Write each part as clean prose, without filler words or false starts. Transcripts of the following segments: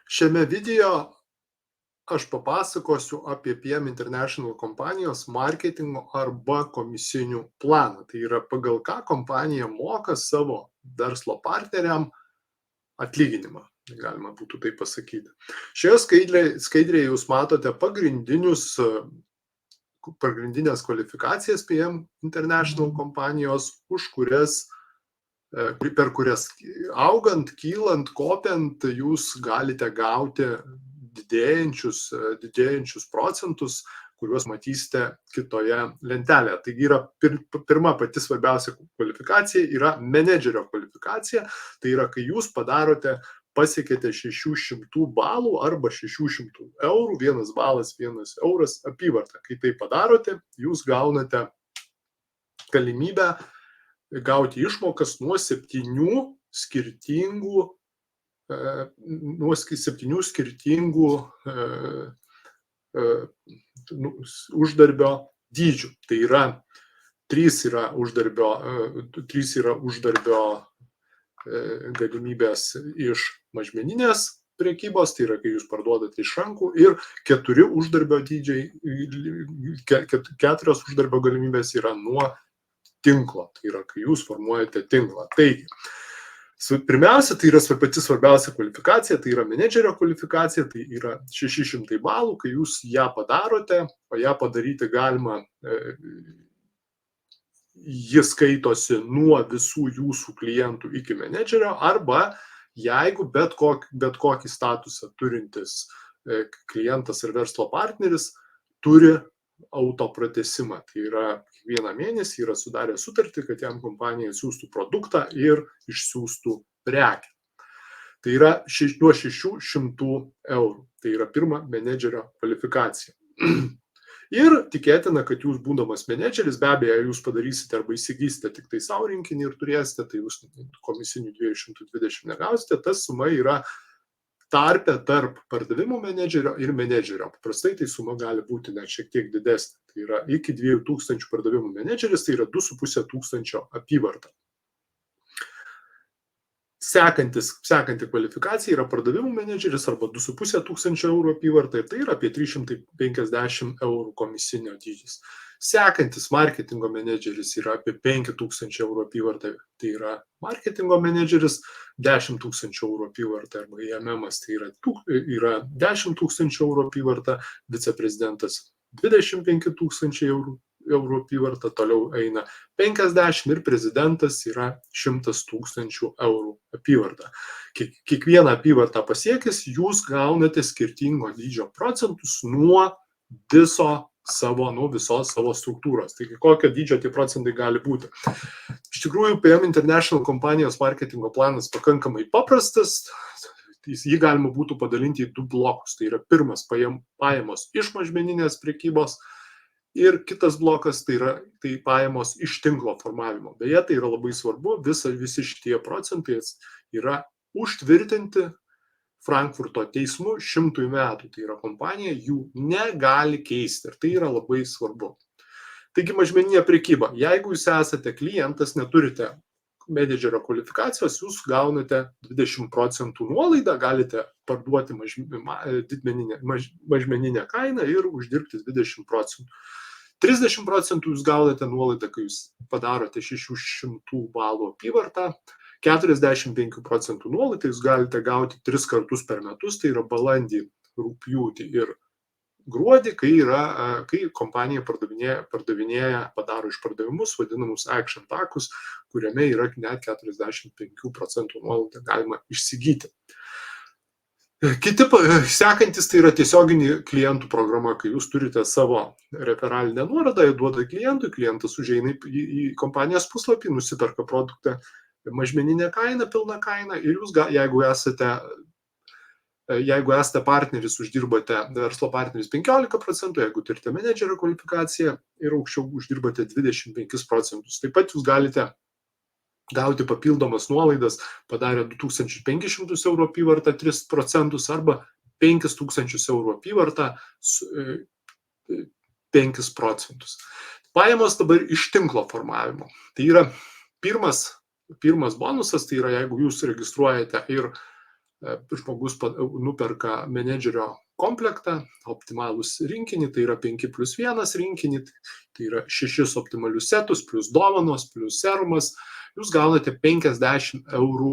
Šiame video aš papasakosiu apie PM International kompanijos marketingo arba komisinių planą. Tai yra pagal ką kompanija moka savo verslo partneriam atlyginimą, galima būtų taip pasakyti. Šioje skaidrėje jūs matote pagrindinės kvalifikacijas PM International kompanijos, per kurias augant, kylant, kopiant, jūs galite gauti didėjančius procentus, kuriuos matysite kitoje lentelėje. Taigi yra pirma pati svarbiausia kvalifikacija, yra menedžerio kvalifikacija. Tai yra, kai jūs pasiekėte 600 balų arba 600 eurų, 1 balas, 1 euras apyvartą. Kai tai padarote, jūs gaunate galimybę gauti išmokas nuo 7 skirtingų uždarbio dydžių. Tai yra 3 yra uždarbio galimybės iš mažmeninės prekybos, tai yra, kai jūs parduodate iš rankų, ir 4 uždarbio dydžiai, 4 uždarbio galimybės yra nuo tinklo, tai yra, kai jūs formuojate tinklą. Taigi, pirmiausia, tai yra pati svarbiausia kvalifikacija, tai yra menedžerio kvalifikacija, tai yra 600 balų, kai jūs ją padarote, o ją padaryti galima, jis skaitosi nuo visų jūsų klientų iki menedžerio, arba jeigu bet kokį statusą turintis klientas ir verslo partneris turi autopratesimą. Tai yra, kiekvieną mėnesį yra sudarę sutartį, kad jam kompanija siūstų produktą ir išsiųstų prekę. Tai yra nuo 600 eurų. Tai yra pirma menedžerio kvalifikacija. Ir tikėtina, kad jūs būdamas menedžeris, be abejo, jūs padarysite arba įsigysite tik tai savo rinkinį ir turėsite, tai jūs komisinių 220 negausite. Ta suma yra tarpe tarp pardavimų menedžerio ir menedžerio. Paprastai tai suma gali būti net šiek tiek didesnė. Tai yra iki 2000 pardavimų menedžeris, tai yra 2500 apyvarta. Sekanti kvalifikacija yra pardavimų menedžeris arba 2500 eurų apyvarta, ir tai yra apie 350 eurų komisinio dydžis. Sekantis marketingo menedžeris yra apie 5000 eurų apyvarta, tai yra marketingo menedžeris, 10 000 eurų apyvarta, arba IMM-as tai yra 10 000 eurų apyvarta, viceprezidentas 25 000 eurų apyvarta, toliau eina 50 ir prezidentas yra 100 000 eurų apyvarta. Kiekvieną apyvartą pasiekęs, jūs gaunate skirtingo dydžio procentus nuo visos savo struktūros. Taigi, kokio dydžio tie procentai gali būti. Iš tikrųjų, PM International kompanijos marketingo planas pakankamai paprastas. Jį galima būtų padalinti į 2 blokus. Tai yra pirmas pajamos iš mažmeninės prekybos ir kitas blokas tai pajamos iš tinklo formavimo. Beje, tai yra labai svarbu, visi šitie procentai yra užtvirtinti Frankfurto teismu 100 metų. Tai yra kompanija jų negali keisti ir tai yra labai svarbu. Taigi mažmeninė prekyba. Jeigu jūs esate klientas, neturite menedžerio kvalifikacijos, jūs gaunate 20% nuolaidą, galite parduoti mažmeninę kainą ir uždirbti 20%. 30% jūs gaunate nuolaidą, kai jūs padarote 600 balų apyvartą, 45% nuolaidą jūs galite gauti 3 kartus per metus, tai yra balandį, rugpjūtį ir gruodį, kai kompanija padaro išpardavimus, vadinamus action takus, kuriame yra net 45% nuolaidą galima išsigyti. Sekantis tai yra tiesioginė klientų programa, kai jūs turite savo referalinę nuorodą, duoda klientui, klientas užeina į kompanijos puslapį, nusiperka produktą mažmeninę kainą, pilną kainą, ir jūs, jeigu esate partneris, uždirbate, verslo partneris 15%, jeigu turite menedžerio kvalifikaciją ir aukščiau uždirbate 25%. Taip pat jūs galite gauti papildomas nuolaidas, padarė 2500 eurų apyvartą 3% arba 5000 eurų apyvartą 5%. Pajamos dabar iš tinklo formavimo. Tai yra pirmas bonusas, tai yra, jeigu jūs registruojate ir žmogus nuperka menedžerio komplektą, optimalus rinkinį, tai yra 5+1 rinkinį, tai yra 6 optimalius setus, plus dovanos, plus serumas, jūs gaunate 50 eurų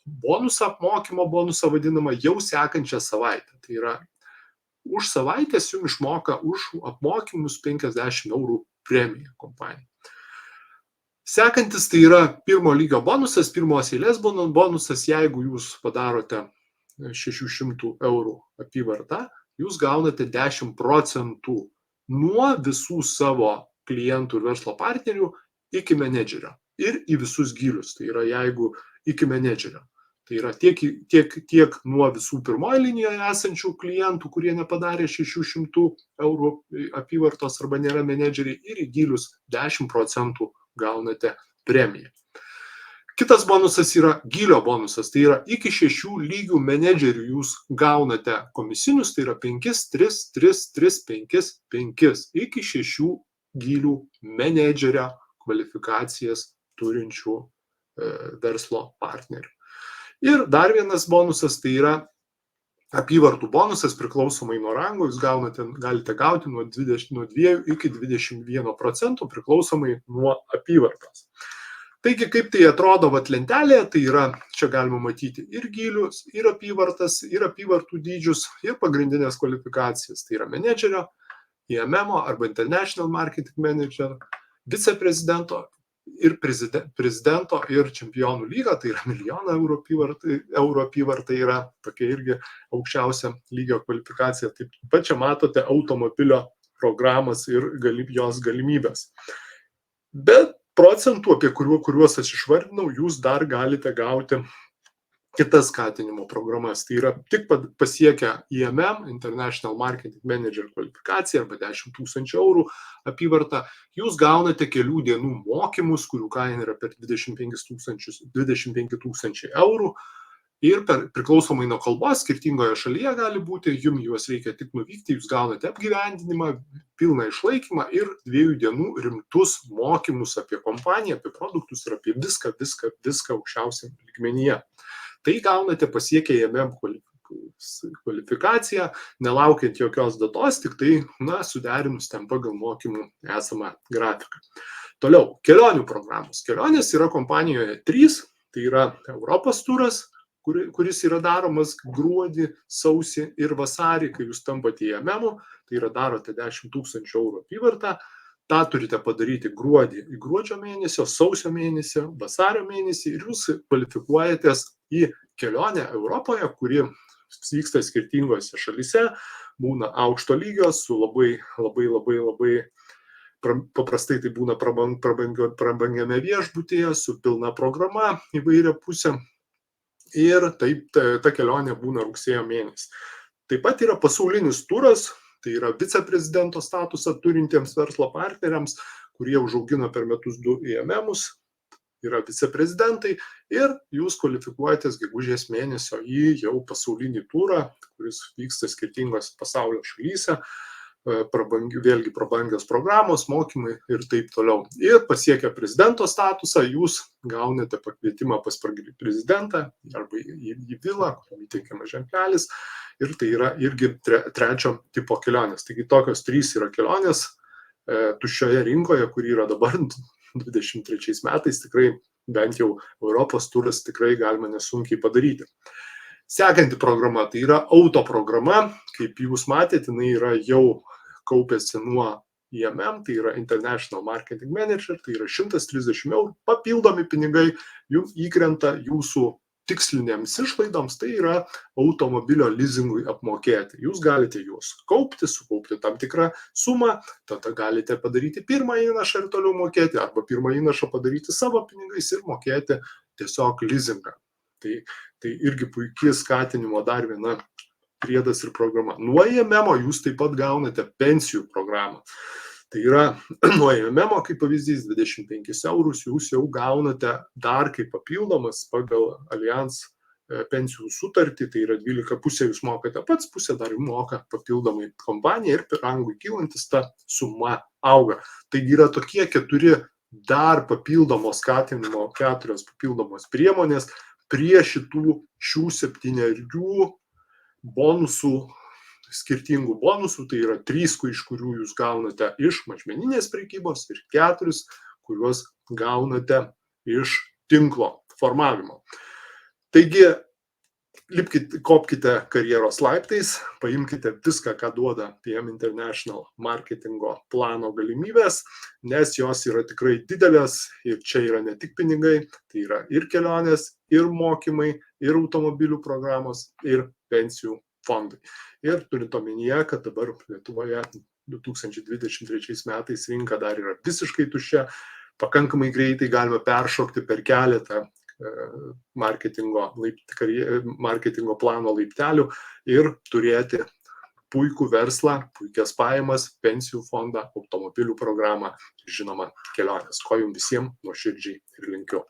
bonusą, apmokymo bonusą vadinamą jau sekančią savaitę. Tai yra už savaitės jums išmoka už apmokymus 50 eurų premiją kompanija. Sekantis tai yra pirmo lygio bonusas, pirmos eilės bonusas, jeigu jūs padarote 600 eurų apyvartą, jūs gaunate 10% nuo visų savo klientų ir verslo partnerių iki menedžerio ir į visus gylius, tai yra jeigu iki menedžerio. Tai yra tiek nuo visų pirmoje linijoje esančių klientų, kurie nepadarė 600 eurų apyvartos arba nėra menedžeriai, ir į gylius 10% gaunate premiją. Kitas bonusas yra gylio bonusas, tai yra iki 6 lygių menedžerių jūs gaunate komisinius, tai yra 5, 3, 3, 3, 5, 5, iki 6 gylių menedžerio kvalifikacijas turinčių verslo partnerių. Ir dar vienas bonusas, tai yra apyvartų bonusas, priklausomai nuo rango, jūs galite gauti nuo 2 iki 21% priklausomai nuo apyvartos. Taigi, kaip tai atrodo lentelėje, tai yra, čia galima matyti ir gylius, ir apyvartas, ir apyvartų dydžius, ir pagrindinės kvalifikacijas. Tai yra menedžerio, IMM arba International Marketing Manager, viceprezidento ir prezidento ir čempionų lyga, tai yra 1 eurų apyvarta yra tokia irgi aukščiausia lygio kvalifikacija. Taip pat čia matote automobilio programas ir jos galimybės. Bet procentų, apie kuriuos aš išvardinau, jūs dar galite gauti kitas skatinimo programas. Tai yra tik pasiekę IMM, International Marketing Manager kvalifikaciją arba 10 000 eurų apyvartą, jūs gaunate kelių dienų mokymus, kurių kaina yra per 25 000 eurų. Ir priklausomai nuo kalbos, skirtingoje šalyje gali būti, jums juos reikia tik nuvykti, jūs gaunate apgyvendinimą, pilną išlaikymą ir 2 dienų rimtus mokymus apie kompaniją, apie produktus ir apie viską aukščiausiam lygmenyje. Tai gaunate pasiekę IMM kvalifikaciją, nelaukiant jokios datos, tik tai, suderinus ten pagal mokymų esamą grafiką. Toliau, kelionių programos. Kelionės yra kompanijoje 3, tai yra Europos turas, kuris yra daromas gruodį, sausį ir vasarį, kai jūs tampate IMM, tai yra darote 10 000 eurų apyvartą. tą turite padaryti gruodžio mėnesio, sausio mėnesio, vasario mėnesį ir jūs kvalifikuojatės į kelionę Europoje, kuri vyksta skirtingose šalyse, būna aukšto lygio su labai paprastai tai būna prabangiame viešbutyje su pilna programa įvairia pusė ir taip ta kelionė būna rugsėjo mėnesį. Taip pat yra pasaulinis turas, tai yra viceprezidento statusą turintiems verslo partneriams, kurie užaugino per metus 2 IMM-us, yra viceprezidentai ir jūs kvalifikuojatės gegužės mėnesio į jau pasaulinį turą, kuris vyksta skirtingose pasaulio šalyse, vėlgi prabangios programos, mokymai ir taip toliau. Ir pasiekę prezidento statusą, jūs gaunate pakvietimą pas prezidentą arba į vilą, kuriam įteikiamas ženklelis. Ir tai yra irgi trečio tipo kelionės. Taigi tokios 3 yra kelionės tuščioje rinkoje, kuri yra dabar 23 metais, tikrai bent jau Europos turas tikrai galima nesunkiai padaryti. Sekanti programa, tai yra auto programa, kaip jūs matėte, jinai yra jau kaupėsi nuo IMM, tai yra International Marketing Manager, tai yra 130 eurų, papildomi pinigai jums įkrenta jūsų tikslinėms išlaidoms, tai yra automobilio leasingui apmokėti. Jūs galite juos sukaupti tam tikrą sumą, tada galite padaryti pirmą įnašą ir toliau mokėti, arba pirmą įnašą padaryti savo pinigais ir mokėti tiesiog leasingą. Tai irgi puikiai skatinimo dar viena priedas ir programa. Nuo IMM jūs taip pat gaunate pensijų programą. Tai yra nuo IMM, kaip pavyzdys, 25 eurus jūs jau gaunate dar kaip papildomas pagal Allianz pensijų sutartį, tai yra 12 pusė jūs mokate pats, pusė dar moka papildomai kompanija ir per rangui kylantis ta suma auga. Taigi yra tokie 4 dar papildomos skatinimo, 4 papildomos priemonės, prie šių 7 bonusų, skirtingų bonusų, tai yra 3, iš kurių jūs gaunate iš mažmeninės prekybos ir 4, kuriuos gaunate iš tinklo formavimo. Taigi, kopkite karjeros laiptais, paimkite viską, ką duoda PM International marketingo plano galimybės, nes jos yra tikrai didelės ir čia yra ne tik pinigai, tai yra ir kelionės, ir mokymai, ir automobilių programos, ir pensijų fondai. Ir turint omenyje, kad dabar Lietuvoje 2023 metais rinka dar yra visiškai tuščia, pakankamai greitai galime peršokti per keletą marketingo plano laiptelių ir turėti puikų verslą, puikias pajamas, pensijų fondą, automobilių programą ir žinoma kelionės. Ko jums visiems nuoširdžiai ir linkiu.